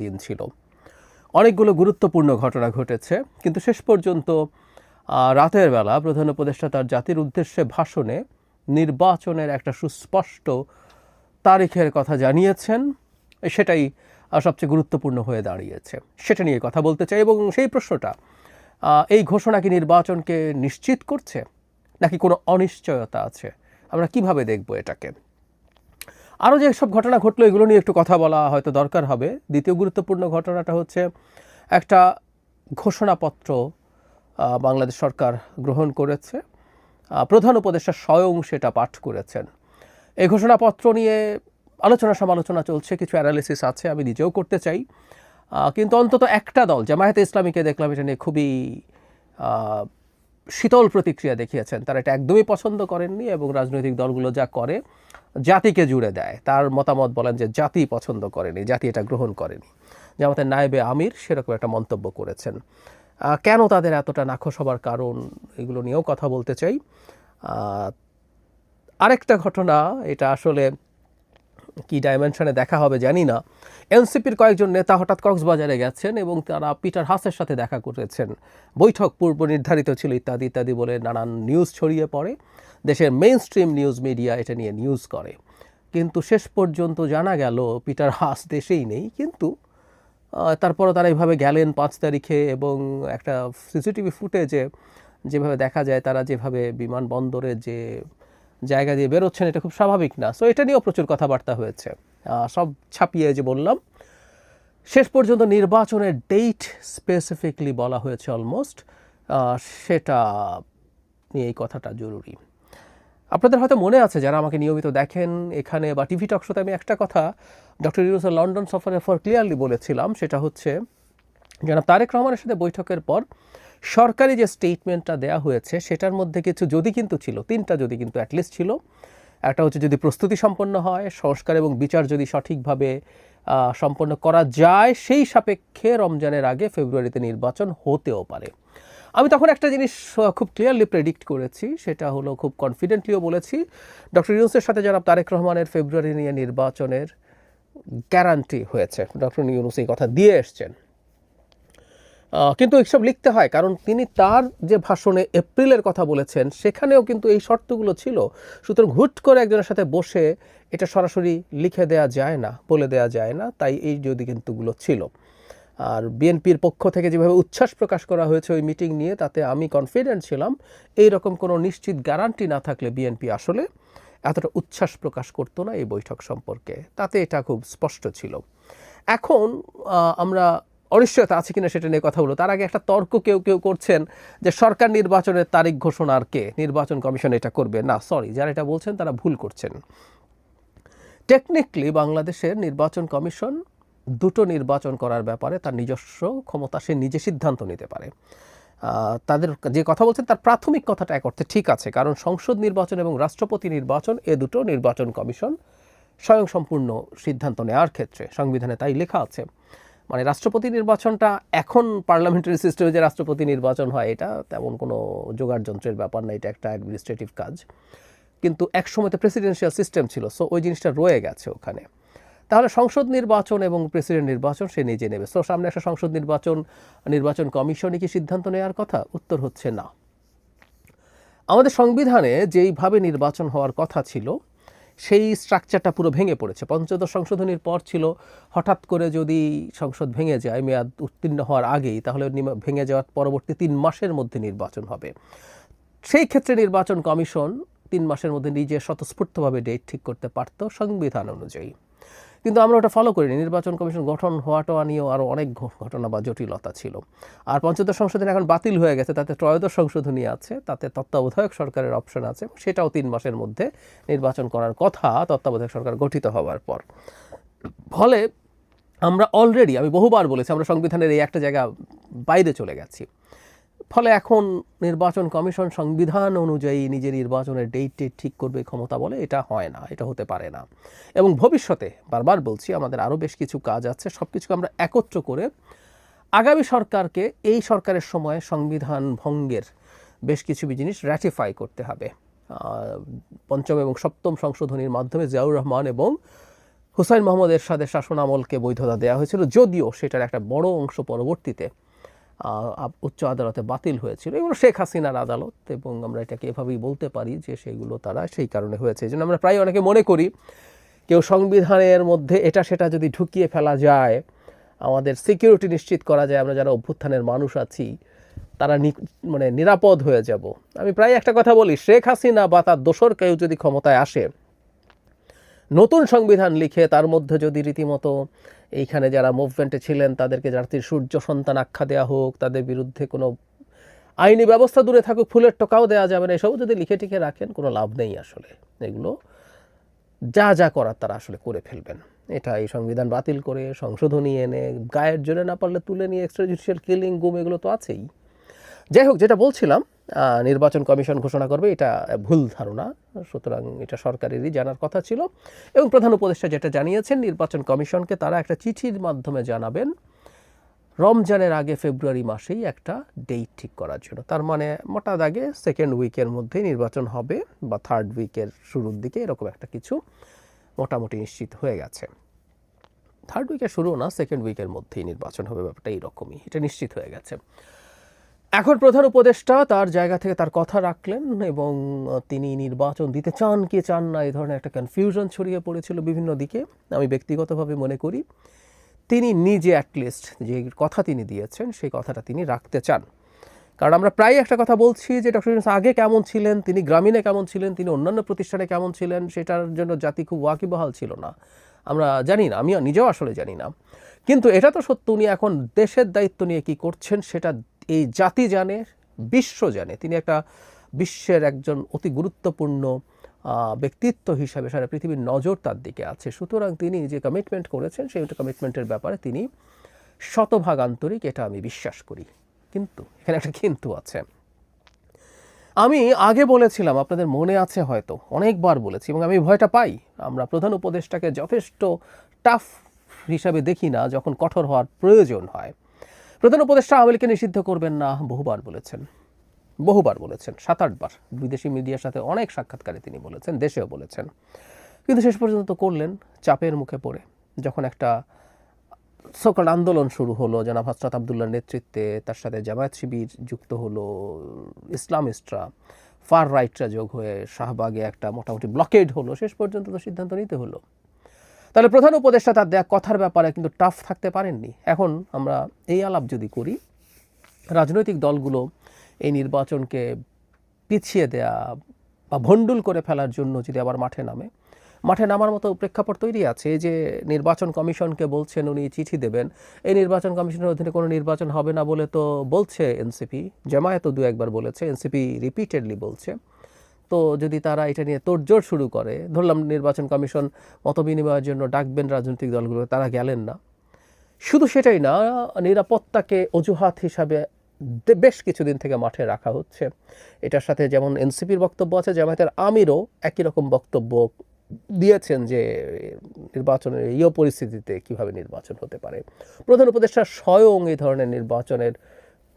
দিন ছিল। অনেকগুলো গুরুত্বপূর্ণ ঘটনা ঘটেছে, কিন্তু শেষ পর্যন্ত রাতের বেলা প্রধান উপদেষ্টা তার জাতির উদ্দেশ্যে ভাষণে নির্বাচনের একটা সুস্পষ্ট তারিখের কথা জানিয়েছেন। সেটাই সবচেয়ে গুরুত্বপূর্ণ হয়ে দাঁড়িয়েছে। সেটা নিয়ে কথা বলতে চাই, এবং সেই প্রশ্নটা, এই ঘোষণা কি নির্বাচনকে নিশ্চিত করছে নাকি কোনো অনিশ্চয়তা আছে? আমরা কিভাবে দেখব এটাকে? আরও যে সব ঘটনা ঘটলো এগুলো নিয়ে একটু কথা বলা হয়তো দরকার হবে। দ্বিতীয় গুরুত্বপূর্ণ ঘটনাটা হচ্ছে একটা ঘোষণাপত্র বাংলাদেশ সরকার গ্রহণ করেছে। প্রধান উপদেষ্টা স্বয়ং সেটা পাঠ করেছেন। এই ঘোষণাপত্র নিয়ে আলোচনা সমালোচনা চলছে, কিছু অ্যানালিসিস আছে, আমি নিজেও করতে চাই। কিন্তু অন্তত একটা দল, জামায়াতে ইসলামীকে দেখলাম এটা নিয়ে খুবই শীতল প্রতিক্রিয়া দেখিয়েছেন। তারা এটা একদমই পছন্দ করেননি, এবং রাজনৈতিক দলগুলো যা করে জাতিকে জুড়ে দেয়, তার মতামত বলেন যে জাতি পছন্দ করেনি, জাতি এটা গ্রহণ করেনি। জামাতের নায়েবে আমির সেরকম একটা মন্তব্য করেছেন। কেন তাদের এতটা নাখোশ হবার কারণ, এগুলো নিয়েও কথা বলতে চাই। আরেকটা ঘটনা, এটা আসলে কি ডাইমেনশনে দেখা হবে জানি না। এনসিপির কয়েকজন নেতা হঠাৎ কক্সবাজারে গেছেন এবং তারা পিটার হাসের সাথে দেখা করেছেন। বৈঠক পূর্ব নির্ধারিত ছিল ইত্যাদি ইত্যাদি বলে নানান নিউজ ছড়িয়ে পড়ে। দেশের মেইন স্ট্রিম নিউজ মিডিয়া এটা নিয়ে নিউজ করে, কিন্তু শেষ পর্যন্ত জানা গেল পিটার হাস দেশেই নেই। কিন্তু তারপরও তারা এইভাবে গেলেন 5 তারিখে, এবং একটা সিসিটিভি ফুটেজে যেভাবে দেখা যায় তারা যেভাবে বিমানবন্দরে যে জায়গা দিয়ে বেরোচ্ছেন, এটা খুব স্বাভাবিক না। সো এটা নিয়েও প্রচুর কথাবার্তা হয়েছে। সব ছাপিয়ে যে বললাম, শেষ পর্যন্ত নির্বাচনের ডেট স্পেসিফিকলি বলা হয়েছে অলমোস্ট, সেটা নিয়ে এই কথাটা জরুরি। আপনাদের হয়তো মনে আছে যারা আমাকে নিয়মিত দেখেন এখানে বা টিভি টক শোতে, আমি একটা কথা ডক্টর ইউনূসের লন্ডন সফরের পর ক্লিয়ারলি বলেছিলাম। সেটা হচ্ছে জনাব তারেক রহমানের সাথে বৈঠকের পর সরকারি যে স্টেটমেন্টটা দেয়া হয়েছে সেটার মধ্যে কিছু যদি কিন্তু ছিল, 3টা যদি কিন্তু অ্যাটলিস্ট ছিল। একটা হচ্ছে যদি প্রস্তুতি সম্পন্ন হয়, সংস্কার এবং বিচার যদি সঠিকভাবে সম্পন্ন করা যায়, সেই সাপেক্ষে রমজানের আগে ফেব্রুয়ারিতে নির্বাচন হতেও পারে। আমি তখন একটা জিনিস খুব ক্লিয়ারলি প্রেডিক্ট করেছি, সেটা হলো, খুব কনফিডেন্টলিও বলেছি, ডক্টর ইউনূসের সাথে জনাব তারেক রহমানের ফেব্রুয়ারি নিয়ে নির্বাচনের গ্যারান্টি হয়েছে। ডক্টর ইউনূস এই কথা দিয়ে এসছেন। কিন্তু এইসব লিখতে হয়, কারণ তিনি তার যে ভাষণে এপ্রিলের কথা বলেছেন সেখানেও কিন্তু এই শর্তগুলো ছিল। সুতরাং হুট করে একজনের সাথে বসে এটা সরাসরি লিখে দেয়া যায় না, বলে দেয়া যায় না। তাই এই যদি কিন্তুগুলো ছিল। আর বিএনপির পক্ষ থেকে যেভাবে উচ্ছ্বাস প্রকাশ করা হয়েছে ওই মিটিং নিয়ে, তাতে আমি কনফিডেন্ট ছিলাম এই রকম কোনো নিশ্চিত গ্যারান্টি না থাকলে বিএনপি আসলে এতটা উচ্ছ্বাস প্রকাশ করতো না এই বৈঠক সম্পর্কে। তাতে এটা খুব স্পষ্ট ছিল। এখন আমরা অনিশ্চয়তা আছে কিনা সেটা নিয়ে কথা বলবো। তার আগে একটা তর্ক কেউ কেউ করছেন যে সরকার নির্বাচনের তারিখ ঘোষণার কে, নির্বাচন কমিশন এটা করবে না। সরি, যারা এটা বলছেন তারা ভুল করছেন। টেকনিক্যালি বাংলাদেশের নির্বাচন কমিশন দুটো নির্বাচন করার ব্যাপারে তার নিজস্ব ক্ষমতা, সে নিজে সিদ্ধান্ত নিতে পারে। তাদের যে কথা বলছেন তার প্রাথমিক কথাটা এক অর্থে ঠিক আছে, কারণ সংসদ নির্বাচন এবং রাষ্ট্রপতি নির্বাচন এ দুটো নির্বাচন কমিশন স্বয়ংসম্পূর্ণ সিদ্ধান্ত নেওয়ার ক্ষেত্রে, সংবিধানে তাই লেখা আছে। মানে রাষ্ট্রপতি নির্বাচনটা এখন পার্লামেন্টারি সিস্টেমে যে রাষ্ট্রপতি নির্বাচন হয়, এটা তেমন কোনো জোগাড় যন্ত্রের ব্যাপার না, এটা একটা অ্যাডমিনিস্ট্রেটিভ কাজ। কিন্তু একসময় তো প্রেসিডেন্সিয়াল সিস্টেম ছিল, সো ওই জিনিসটা রয়ে গেছে ওখানে। তাহলে সংসদ নির্বাচন এবং প্রেসিডেন্ট নির্বাচন সে নিজে নেবে। সো সামনে একটা সংসদ নির্বাচন কমিশনই কি সিদ্ধান্ত নেওয়ার কথা? উত্তর হচ্ছে না। আমাদের সংবিধানে যেইভাবে নির্বাচন হওয়ার কথা ছিল সেই স্ট্রাকচারটা পুরো ভেঙে পড়েছে। পঞ্চদশ সংশোধনীর পর ছিল হঠাৎ করে যদি সংসদ ভেঙে যায় মেয়াদ উত্তীর্ণ হওয়ার আগেই, তাহলে ভেঙে যাওয়ার পরবর্তী 3 মাসের মধ্যে নির্বাচন হবে। সেই ক্ষেত্রে নির্বাচন কমিশন 3 মাসের মধ্যে নিজে স্বতঃস্ফূর্তভাবে ডেট ঠিক করতে পারত সংবিধান অনুযায়ী। কিন্তু আমরা ওটা ফলো করিনি। নির্বাচন কমিশন গঠন হওয়াটা নিয়েও আরও অনেক ঘটনা বা জটিলতা ছিল। আর পঞ্চদশ সংশোধনী এখন বাতিল হয়ে গেছে, তাতে ত্রয়োদশ সংশোধনী আছে, তাতে তত্ত্বাবধায়ক সরকারের অপশন আছে, সেটাও 3 মাসের মধ্যে নির্বাচন করার কথা তত্ত্বাবধায়ক সরকার গঠিত হওয়ার পর। ফলে আমরা অলরেডি, আমি বহুবার বলেছি, আমরা সংবিধানের এই একটা জায়গা বাইরে চলে গেছি। ফলে এখন নির্বাচন কমিশন সংবিধান অনুযায়ী নিজের নির্বাচনের ডেট ঠিক করবে ক্ষমতা বলে, এটা হয় না, এটা হতে পারে না। এবং ভবিষ্যতে বারবার বলছি আমাদের আরও বেশ কিছু কাজ আছে, সব কিছু আমরা একত্র করে আগামী সরকারকে এই সরকারের সময় সংবিধান ভঙ্গের বেশ কিছু জিনিস র্যাটিফাই করতে হবে। 5ম এবং 7ম সংশোধনীর মাধ্যমে জিয়াউর রহমান এবং হুসাইন মোহাম্মদ এরশাদের শাসন আমলকে বৈধতা দেওয়া হয়েছিল, যদিও সেটার একটা বড় অংশ পরবর্তীতে উচ্চ আদালতে বাতিল হয়েছিল। এগুলো শেখ হাসিনার আদালত, এবং আমরা এটাকে এভাবেই বলতে পারি যে সেগুলো তারা সেই কারণে হয়েছে। এই জন্য আমরা প্রায় অনেকে মনে করি কেউ সংবিধানের মধ্যে এটা সেটা যদি ঢুকিয়ে ফেলা যায়, আমাদের সিকিউরিটি নিশ্চিত করা যায়, আমরা যারা অভ্যুত্থানের মানুষ আছি তারা মানে নিরাপদ হয়ে যাব। আমি প্রায় একটা কথা বলি, শেখ হাসিনা বা তার দোসর কেউ যদি ক্ষমতায় আসে, নতুন সংবিধান লিখে তার মধ্যে যদি রীতিমতো এইখানে যারা মুভমেন্টে ছিলেন তাদেরকে জাতির সূর্য সন্তান আখ্যা দেওয়া হোক, তাদের বিরুদ্ধে কোনো আইনি ব্যবস্থা দূরে থাকুক, ফুলের টোকাও দেওয়া যাবে না, এসবও যদি লিখে টিকে রাখেন কোনো লাভ নেই আসলে। এগুলো যা যা করার তারা আসলে করে ফেলবেন। এটা এই সংবিধান বাতিল করে সংশোধনী এনে গায়ের জোরে না পারলে তুলে নিয়ে এক্সট্রা জুডিশিয়াল কিলিং, গুম, এগুলো তো আছেই। যাই হোক, যেটা বলছিলাম, নির্বাচন কমিশন ঘোষণা করবে এটা ভুল ধারণা, সুতরাং এটা সরকারেরই জানার কথা ছিল। এবং প্রধান উপদেষ্টা যেটা জানিয়েছেন, নির্বাচন কমিশনকে তারা একটা চিঠির মাধ্যমে জানাবেন রমজানের আগে ফেব্রুয়ারি মাসেই একটা ডেট ঠিক করার জন্য। তার মানে মোটা দাগে সেকেন্ড উইকের মধ্যে নির্বাচন হবে বা থার্ড উইকের শুরুর দিকে, এরকম একটা কিছু মোটামুটি নিশ্চিত হয়ে গেছে। থার্ড উইকের শুরু না, সেকেন্ড উইকের মধ্যেই নির্বাচন হবে, ব্যাপারটা এইরকমই, এটা নিশ্চিত হয়ে গেছে। এখন প্রধান উপদেষ্টা তার জায়গা থেকে তার কথা রাখলেন এবং তিনি নির্বাচন দিতে চান কি চান না এই ধরনের একটা কনফিউশন ছড়িয়ে পড়েছিল বিভিন্ন দিকে। আমি ব্যক্তিগতভাবে মনে করি তিনি নিজে অ্যাটলিস্ট যে কথা তিনি দিয়েছেন সেই কথাটা তিনি রাখতে চান। কারণ আমরা প্রায় একটা কথা বলছি যে ডক্টর ইউনূস আগে কেমন ছিলেন, তিনি গ্রামীণে কেমন ছিলেন, তিনি অন্যান্য প্রতিষ্ঠানে কেমন ছিলেন, সেটার জন্য জাতি খুব ওয়াকিবহাল ছিল না। আমরা জানি না, আমি নিজেও আসলে জানি না। কিন্তু এটা তো সত্য, উনি এখন দেশের দায়িত্ব নিয়ে কি করছেন সেটা এই জাতি জানে, বিশ্ব জানে। তিনি একটা বিশ্বের একজন অতি গুরুত্বপূর্ণ ব্যক্তিত্ব হিসাবে সারা পৃথিবীর নজর তার দিকে আছে। সুতরাং তিনি যে কমিটমেন্ট করেছেন সেই কমিটমেন্টের ব্যাপারে তিনি শতভাগ আন্তরিক, এটা আমি বিশ্বাস করি। কিন্তু এখানে একটা কিন্তু আছে। আমি আগে বলেছিলাম, আপনাদের মনে আছে হয়তো, অনেকবার বলেছি, এবং আমি ভয়টা পাই। আমরা প্রধান উপদেষ্টাকে যথেষ্ট টাফ হিসাবে দেখি না যখন কঠোর হওয়ার প্রয়োজন হয়। প্রধান উপদেষ্টা আওয়ামী লীগকে নিষিদ্ধ করবেন না বহুবার বলেছেন, 7-8 বার বিদেশি মিডিয়ার সাথে অনেক সাক্ষাৎকারে তিনি বলেছেন, দেশেও বলেছেন। কিন্তু শেষ পর্যন্ত করলেন চাপের মুখে পড়ে। যখন একটা সকল আন্দোলন শুরু হলো জনাব হযরত আব্দুল্লাহর নেতৃত্বে, তার সাথে জামায়াত শিবির যুক্ত হলো, ইসলামিস্টরা, ফার রাইটরা যোগ হয়ে শাহবাগে একটা মোটামুটি ব্লকেড হলো, শেষ পর্যন্ত তো সিদ্ধান্ত নিতে হলো। তাহলে প্রধান উপদেষ্টা তার দেয়া কথার ব্যাপারে কিন্তু টাফ থাকতে পারেননি। এখন আমরা এই আলাপ যদি করি, রাজনৈতিক দলগুলো এই নির্বাচনকে পিছিয়ে দেয়া বা ভণ্ডুল করে ফেলার জন্য যদি আবার মাঠে নামার মতো প্রেক্ষাপট তৈরি আছে। যে নির্বাচন কমিশনকে বলছেন উনি চিঠি দেবেন, এই নির্বাচন কমিশনের অধীনে কোনো নির্বাচন হবে না বলে তো বলছে এনসিপি, জামায়াতও 2-1 বার বলেছে, এনসিপি রিপিটেডলি বলছে। তো যদি তারা এটা নিয়ে তোড়জোড় শুরু করে, ধরলাম নির্বাচন কমিশন মতবিনিময়ের জন্য ডাকবেন রাজনৈতিক দলগুলো, তারা গেলেন না। শুধু সেটাই না, নিরাপত্তাকে অজুহাত হিসাবে বেশ কিছুদিন থেকে মাঠে রাখা হচ্ছে। এটার সাথে যেমন এনসিপির বক্তব্য আছে, জামায়াতের আমিরও একই রকম বক্তব্য দিয়েছেন যে নির্বাচনের এই পরিস্থিতিতে কিভাবে নির্বাচন হতে পারে। প্রধান উপদেষ্টা স্বয়ং এই ধরনের নির্বাচনের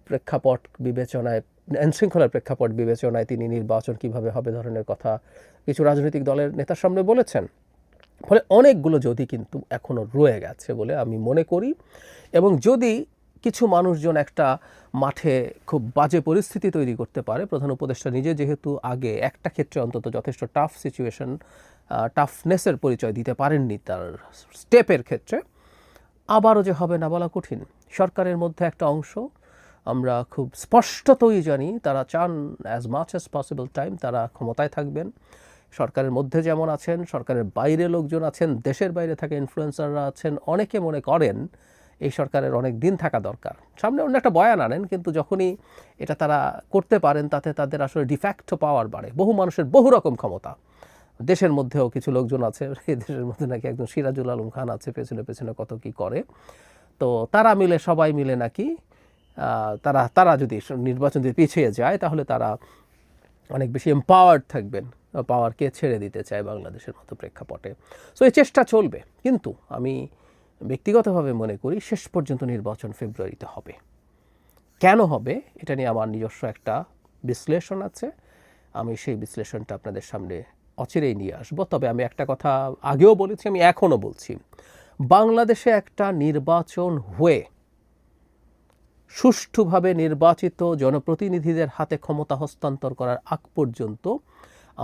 প্রেক্ষাপট বিবেচনায়, আইনশৃঙ্খলার প্রেক্ষাপট বিবেচনায় তিনি নির্বাচন কিভাবে হবে ধরনের কথা কিছু রাজনৈতিক দলের নেতার সামনে বলেছেন। ফলে অনেকগুলো যদি কিন্তু এখনও রয়ে গেছে বলে আমি মনে করি। এবং যদি কিছু মানুষজন একটা মাঠে খুব বাজে পরিস্থিতি তৈরি করতে পারে, প্রধান উপদেষ্টা নিজে যেহেতু আগে একটা ক্ষেত্রে অন্তত যথেষ্ট টাফ সিচুয়েশন, টাফনেসের পরিচয় দিতে পারেননি তার স্টেপের ক্ষেত্রে, আবারও যে হবে না বলা কঠিন। সরকারের মধ্যে একটা অংশ আমরা খুব স্পষ্টতই জানি তারা চান as much as possible time তারা ক্ষমতায় থাকবেন। সরকারের মধ্যে যেমন আছেন, সরকারের বাইরে লোকজন আছেন, দেশের বাইরে থাকা ইনফ্লুয়েন্সাররা আছেন। অনেকে মনে করেন এই সরকারের অনেক দিন থাকা দরকার, সামনে অন্য একটা বয়ান আনেন, কিন্তু যখনই এটা তারা করতে পারেন তাতে তাদের আসলে ডিফ্যাক্টো পাওয়ার বাড়ে। বহু মানুষের বহু রকম ক্ষমতা, দেশের মধ্যেও কিছু লোকজন আছে, এই দেশের মধ্যে নাকি একজন সিরাজুল আলম খান আছে, পেছনে পেছনে কত কি করে। তো তারা মিলে, সবাই মিলে নাকি তারা যদি নির্বাচন দিয়ে পিছিয়ে যায় তাহলে তারা অনেক বেশি এম্পাওয়ার্ড থাকবেন, পাওয়ারকে ছেড়ে দিতে চায় বাংলাদেশের মতো প্রেক্ষাপটে। সো এই চেষ্টা চলবে, কিন্তু আমি ব্যক্তিগতভাবে মনে করি শেষ পর্যন্ত নির্বাচন ফেব্রুয়ারিতে হবে। কেন হবে এটা নিয়ে আমার নিজস্ব একটা বিশ্লেষণ আছে, আমি সেই বিশ্লেষণটা আপনাদের সামনে অচিরেই নিয়ে আসবো। তবে আমি একটা কথা আগেও বলেছি, আমি এখনও বলছি, বাংলাদেশে একটা নির্বাচন হয়ে সুষ্ঠুভাবে নির্বাচিত জনপ্রতিনিধিদের হাতে ক্ষমতা হস্তান্তর করার আগ পর্যন্ত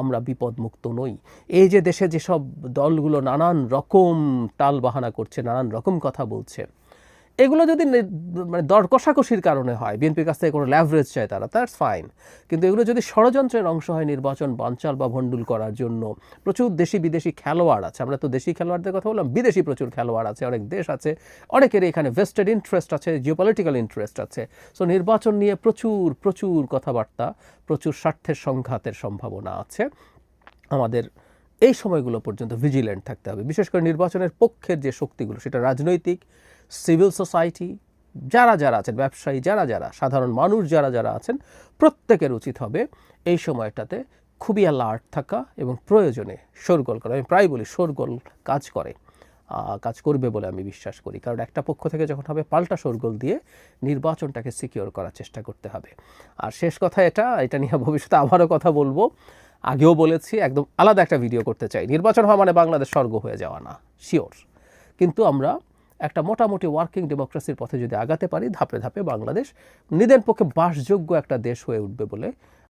আমরা বিপদমুক্ত নই। এই যে দেশে যেসব দলগুলো নানান রকম টালবাহানা করছে, নানান রকম কথা বলছে, এগুলো যদি মানে দর কষাকষির কারণে হয়, বিএনপির কাছ থেকে কোনো ল্যাভারেজ চায় তারা, দ্যাটস ফাইন। কিন্তু এগুলো যদি ষড়যন্ত্রের অংশ হয় নির্বাচন বানচাল বা ভণ্ডুল করার জন্য, প্রচুর দেশি বিদেশি খেলোয়াড় আছে, আমরা তো দেশি খেলোয়াড়দের কথা বললাম, বিদেশি প্রচুর খেলোয়াড় আছে, অনেক দেশ আছে, অনেকের এখানে ভেস্টেড ইন্টারেস্ট আছে, জিওপলিটিক্যাল ইন্টারেস্ট আছে। সো নির্বাচন নিয়ে প্রচুর প্রচুর কথাবার্তা, প্রচুর স্বার্থের সংঘাতের সম্ভাবনা আছে। আমাদের এই সময়গুলো পর্যন্ত ভিজিল্যান্ট থাকতে হবে। বিশেষ করে নির্বাচনের পক্ষের যে শক্তিগুলো, সেটা রাজনৈতিক, সিভিল সোসাইটি, যারা যারা আছেন, ব্যবসায়ী যারা যারা, সাধারণ মানুষ যারা যারা আছেন, প্রত্যেকের উচিত হবে এই সময়টাতে খুবই অ্যালার্ট থাকা এবং প্রয়োজনে শোরগোল করা। আমি প্রায় বলি শোরগোল কাজ করবে বলে আমি বিশ্বাস করি, কারণ একটা পক্ষ থেকে যখন হবে পাল্টা শোরগোল দিয়ে নির্বাচনটাকে সিকিওর করার চেষ্টা করতে হবে। আর শেষ কথা এটা নিয়ে ভবিষ্যতে আবারও কথা বলবো, আগেও বলেছি, একদম আলাদা একটা ভিডিও করতে চাই। নির্বাচন হওয়া মানে বাংলাদেশ স্বর্গ হয়ে যাওয়া না, শিওর, কিন্তু আমরা একটা মোটামুটি ওয়ার্কিং ডেমোক্রেসির পথে যদি আগাতে পারি, ধাপে ধাপে বাংলাদেশ নিজের পক্ষে বাসযোগ্য একটা দেশ হয়ে উঠবে বলে